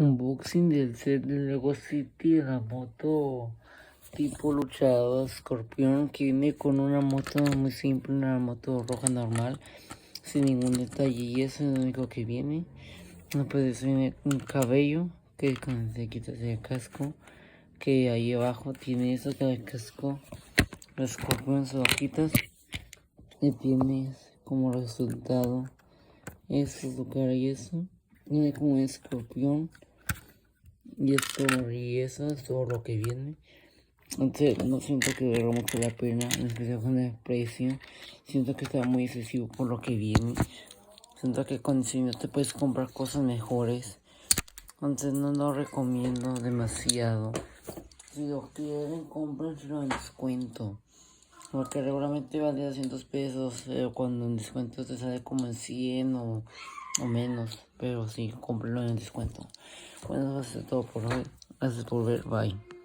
Unboxing del set de Lego City de la moto tipo luchador escorpión, que viene con una moto muy simple, una moto roja normal, sin ningún detalle, y eso es lo único que viene. No, pues viene un cabello que cuando te quitas el casco, que ahí abajo tiene eso que el casco, el escorpión se lo quitas y tienes como resultado eso, su cara y eso. Viene como un escorpión. Y eso es todo lo que viene. Entonces no siento que valga mucho la pena, en especial con el precio. Siento que está muy excesivo por lo que viene. Siento que con no te puedes comprar cosas mejores. Entonces no lo recomiendo demasiado. Si lo quieren, cómprenselo en descuento. Porque regularmente vale 200 pesos, pero cuando en descuento te sale como en 100 o menos. Pero sí, cómprenlo en descuento. Bueno, eso es todo por hoy. Gracias por ver. Bye.